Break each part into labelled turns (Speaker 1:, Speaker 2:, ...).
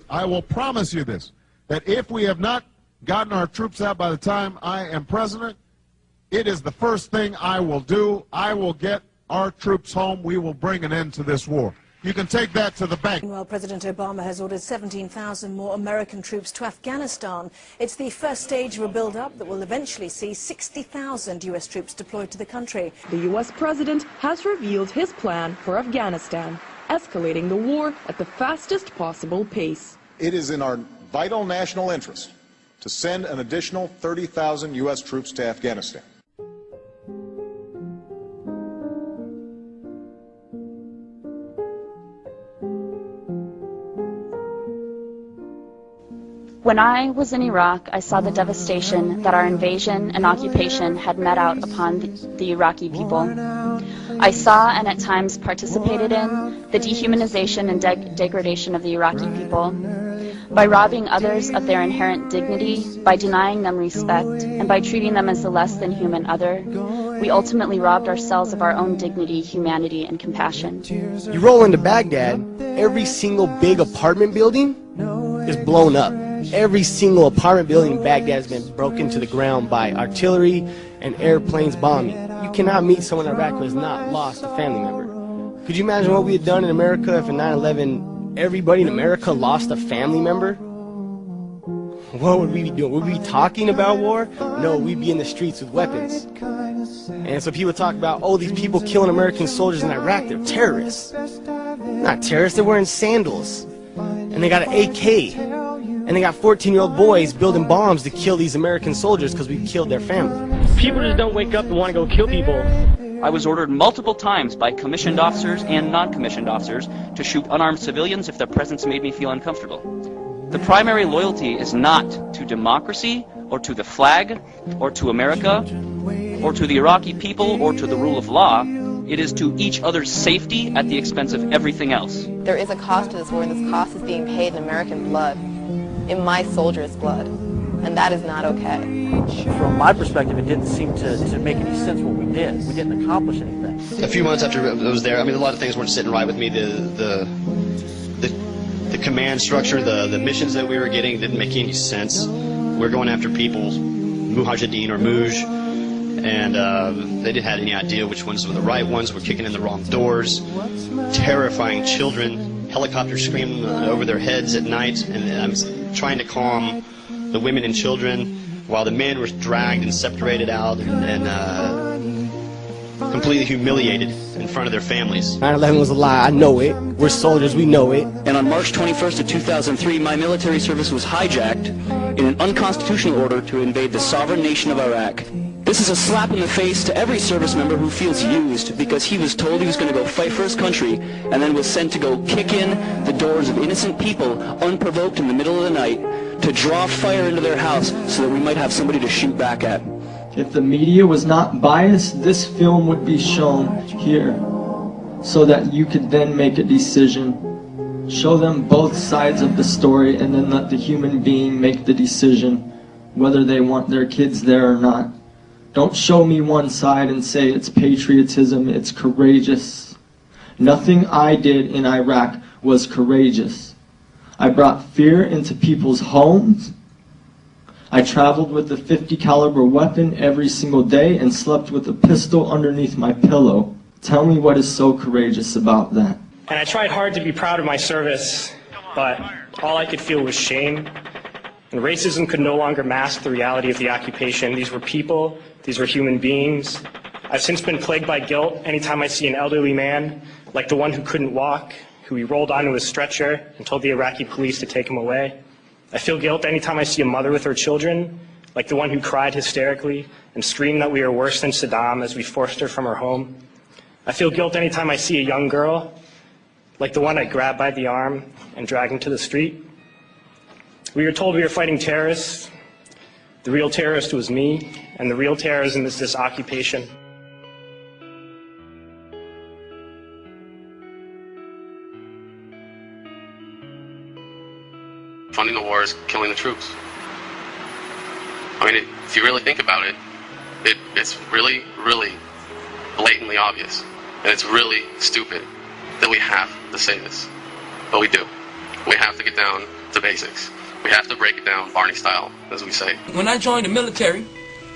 Speaker 1: I will promise you this, that if we have not gotten our troops out by the time I am president, it is the first thing I will do. I will get our troops home. We will bring an end to this war. You can take that to the bank.
Speaker 2: Meanwhile, President Obama has ordered 17,000 more American troops to Afghanistan. It's the first stage of a build-up that will eventually see 60,000 U.S. troops deployed to the country.
Speaker 3: The U.S. president has revealed his plan for Afghanistan, escalating the war at the fastest possible pace.
Speaker 4: It is in our vital national interest to send an additional 30,000 U.S. troops to Afghanistan.
Speaker 5: When I was in Iraq, I saw the devastation that our invasion and occupation had met out upon the Iraqi people. I saw and at times participated in the dehumanization and degradation of the Iraqi people. By robbing others of their inherent dignity, by denying them respect, and by treating them as a less than human other, we ultimately robbed ourselves of our own dignity, humanity, and compassion.
Speaker 6: You roll into Baghdad, every single big apartment building is blown up. Every single apartment building in Baghdad has been broken to the ground by artillery and airplanes bombing. You cannot meet someone in Iraq who has not lost a family member. Could you imagine what we had done in America if in 9/11 everybody in America lost a family member? What would we be doing? Would we be talking about war? No, we'd be in the streets with weapons. And so people talk about, oh, these people killing American soldiers in Iraq, they're terrorists. Not terrorists, they're wearing sandals. And they got an AK. And they got 14-year-old boys building bombs to kill these American soldiers because we killed their family.
Speaker 7: People just don't wake up and want to go kill people.
Speaker 8: I was ordered multiple times by commissioned officers and non-commissioned officers to shoot unarmed civilians if their presence made me feel uncomfortable. The primary loyalty is not to democracy or to the flag or to America or to the Iraqi people or to the rule of law. It is to each other's safety at the expense of everything else.
Speaker 9: There is a cost to this war, and this cost is being paid in American blood, in my soldiers' blood, and that is not okay.
Speaker 7: From my perspective, it didn't seem to make any sense what we did. We didn't accomplish anything.
Speaker 10: A few months after I was there, I mean, a lot of things weren't sitting right with me. The command structure, the missions that we were getting didn't make any sense. We're going after people, Mujahideen or Muj, and they didn't have any idea which ones were the right ones. We're kicking in the wrong doors, terrifying children, helicopters screaming over their heads at night, and I'm trying to calm the women and children while the men were dragged and separated out and completely humiliated in front of their families.
Speaker 6: 9/11 was a lie, I know it. We're soldiers, we know it.
Speaker 8: And on March 21st of 2003, my military service was hijacked in an unconstitutional order to invade the sovereign nation of Iraq. This is a slap in the face to every service member who feels used because he was told he was going to go fight for his country and then was sent to go kick in the doors of innocent people unprovoked in the middle of the night to draw fire into their house so that we might have somebody to shoot back at.
Speaker 11: If the media was not biased, this film would be shown here so that you could then make a decision. Show them both sides of the story and then let the human being make the decision whether they want their kids there or not. Don't show me one side and say it's patriotism, it's courageous. Nothing I did in Iraq was courageous. I brought fear into people's homes. I traveled with a .50 caliber weapon every single day and slept with a pistol underneath my pillow. Tell me what is so courageous about that.
Speaker 7: And I tried hard to be proud of my service, but all I could feel was shame. And racism could no longer mask the reality of the occupation. These were people, these were human beings. I've since been plagued by guilt anytime I see an elderly man, like the one who couldn't walk, who he rolled onto his stretcher and told the Iraqi police to take him away. I feel guilt anytime I see a mother with her children, like the one who cried hysterically and screamed that we are worse than Saddam as we forced her from her home. I feel guilt anytime I see a young girl, like the one I grabbed by the arm and dragged into the street. We were told we were fighting terrorists. The real terrorist was me, and the real terrorism is this occupation.
Speaker 12: Funding the war is killing the troops. I mean, if you really think about it, it's really, really blatantly obvious. And it's really stupid that we have to say this. But we do. We have to get down to basics. We have to break it down Barney style, as we say.
Speaker 13: When I joined the military,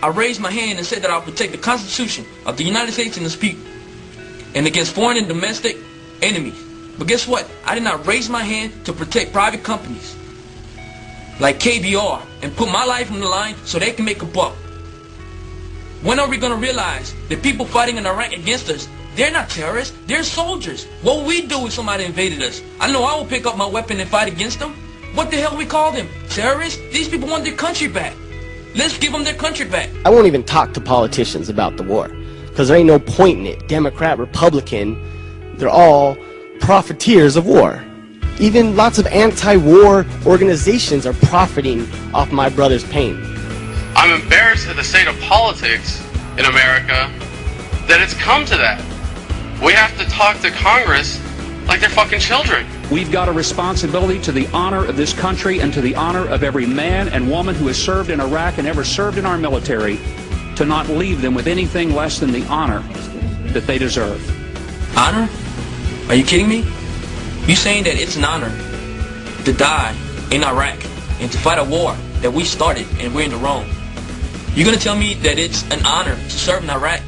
Speaker 13: I raised my hand and said that I would protect the Constitution of the United States and its people, and against foreign and domestic enemies. But guess what? I did not raise my hand to protect private companies like KBR and put my life on the line so they can make a buck. When are we going to realize that people fighting in Iraq against us, they're not terrorists, they're soldiers? What would we do if somebody invaded us? I know I will pick up my weapon and fight against them. What the hell we call them? Terrorists? These people want their country back. Let's give them their country back.
Speaker 6: I won't even talk to politicians about the war, because there ain't no point in it. Democrat, Republican, they're all profiteers of war. Even lots of anti-war organizations are profiting off my brother's pain.
Speaker 12: I'm embarrassed at the state of politics in America that it's come to that. We have to talk to Congress like they're fucking children.
Speaker 14: We've got a responsibility to the honor of this country and to the honor of every man and woman who has served in Iraq and ever served in our military, to not leave them with anything less than the honor that they deserve.
Speaker 13: Honor? Are you kidding me? You saying that it's an honor to die in Iraq and to fight a war that we started and we're in the wrong? You're going to tell me that it's an honor to serve in Iraq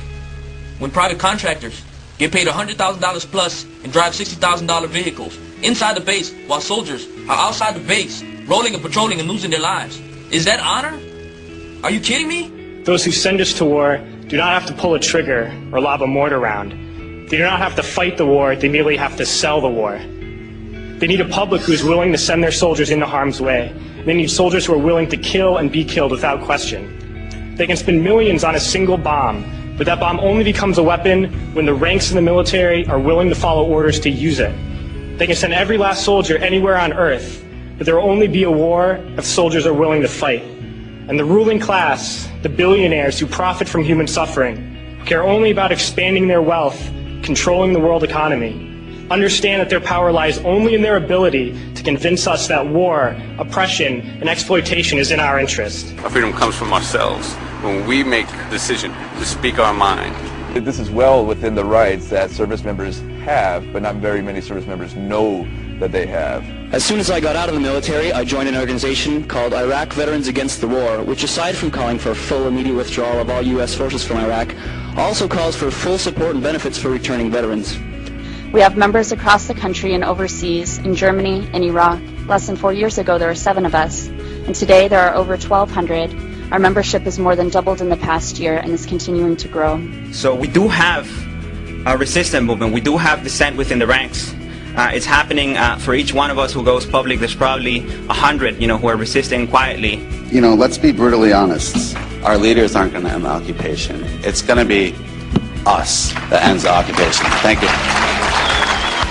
Speaker 13: when private contractors get paid $100,000 plus and drive $60,000 vehicles inside the base while soldiers are outside the base rolling and patrolling and losing their lives? Is that honor? Are you kidding me?
Speaker 7: Those who send us to war do not have to pull a trigger or lob a mortar round. They do not have to fight the war, they merely have to sell the war. They need a public who is willing to send their soldiers into harm's way. They need soldiers who are willing to kill and be killed without question. They can spend millions on a single bomb, but that bomb only becomes a weapon when the ranks in the military are willing to follow orders to use it. They can send every last soldier anywhere on earth, but there will only be a war if soldiers are willing to fight. And the ruling class, the billionaires who profit from human suffering, care only about expanding their wealth, controlling the world economy, understand that their power lies only in their ability to convince us that war, oppression, and exploitation is in our interest.
Speaker 15: Our freedom comes from ourselves when we make the decision to speak our mind.
Speaker 16: This is well within the rights that service members have, but not very many service members know that they have.
Speaker 8: As soon as I got out of the military, I joined an organization called Iraq Veterans Against the War, which, aside from calling for full immediate withdrawal of all U.S. forces from Iraq, also calls for full support and benefits for returning veterans.
Speaker 5: We have members across the country and overseas, in Germany and Iraq. Less than 4 years ago, there were 7 of us, and today there are over 1,200. Our membership has more than doubled in the past year and is continuing to grow.
Speaker 17: So we do have a resistance movement. We do have dissent within the ranks. It's happening for each one of us who goes public. There's probably 100, who are resisting quietly.
Speaker 18: Let's be brutally honest. Our leaders aren't going to end the occupation. It's going to be us that ends the occupation. Thank you.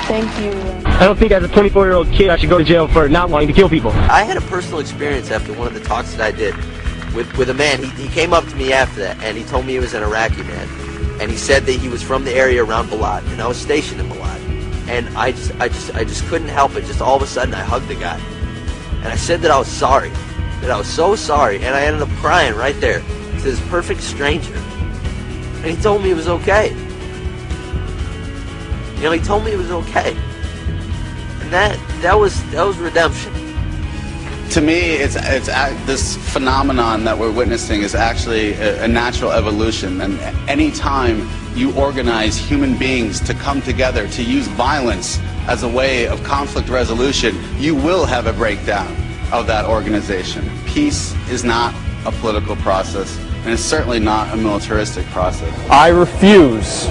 Speaker 6: Thank you. I don't think as a 24-year-old kid I should go to jail for not wanting to kill people.
Speaker 19: I had a personal experience after one of the talks that I did with a man. He came up to me after that, and he told me he was an Iraqi man, and he said that he was from the area around Balad, and I was stationed in Balad, and I just couldn't help it. Just all of a sudden, I hugged the guy, and I said that I was sorry, that I was so sorry, and I ended up crying right there to this perfect stranger, and he told me it was okay. He told me it was okay, and that was redemption.
Speaker 18: To me, it's this phenomenon that we're witnessing is actually a natural evolution. And any time you organize human beings to come together to use violence as a way of conflict resolution, you will have a breakdown of that organization. Peace is not a political process, and it's certainly not a militaristic process.
Speaker 20: I refuse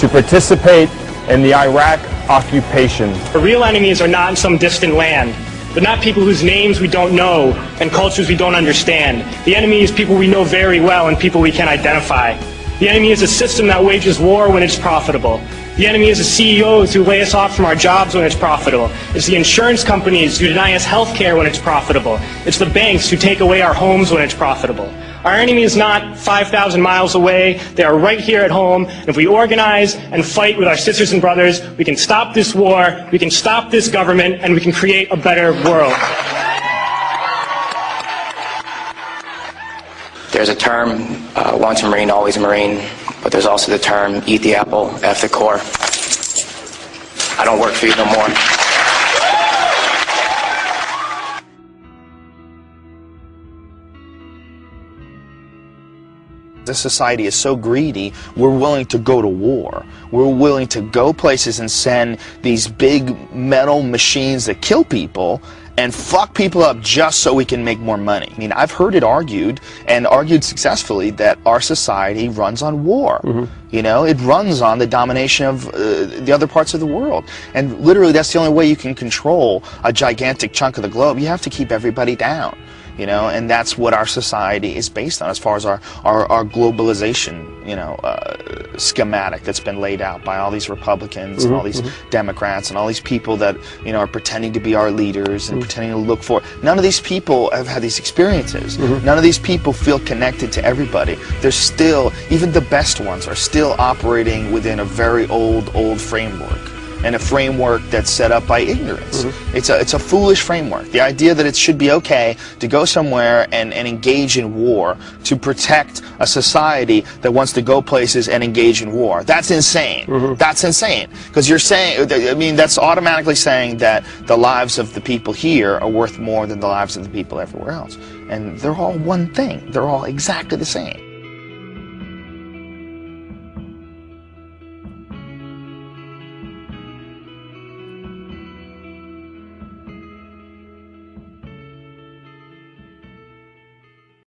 Speaker 20: to participate in the Iraq occupation.
Speaker 7: The real enemies are not in some distant land. They're not people whose names we don't know and cultures we don't understand. The enemy is people we know very well and people we can identify. The enemy is a system that wages war when it's profitable. The enemy is the CEOs who lay us off from our jobs when it's profitable. It's the insurance companies who deny us health care when it's profitable. It's the banks who take away our homes when it's profitable. Our enemy is not 5,000 miles away. They are right here at home. And if we organize and fight with our sisters and brothers, we can stop this war, we can stop this government, and we can create a better world.
Speaker 21: There's a term, once a Marine, always a Marine, but there's also the term, eat the apple, F the core. I don't work for you no more.
Speaker 1: This society is so greedy, we're willing to go to war. We're willing to go places and send these big metal machines that kill people and fuck people up just so we can make more money. I mean, I've heard it argued, and argued successfully, that our society runs on war. You know, it runs on the domination of the other parts of the world. And literally, that's the only way you can control a gigantic chunk of the globe. You have to keep everybody down. You know, and that's what our society is based on as far as our globalization, you know, schematic that's been laid out by all these Republicans and all these Democrats and all these people that, you know, are pretending to be our leaders and pretending to look for. None of these people have had these experiences. None of these people feel connected to everybody. They're still, even the best ones are still operating within a very old framework. And a framework that's set up by ignorance. It's a foolish framework. The idea that it should be okay to go somewhere and engage in war to protect a society that wants to go places and engage in war. That's insane. That's insane. Because you're saying, I mean, that's automatically saying that the lives of the people here are worth more than the lives of the people everywhere else. And they're all one thing. They're all exactly the same.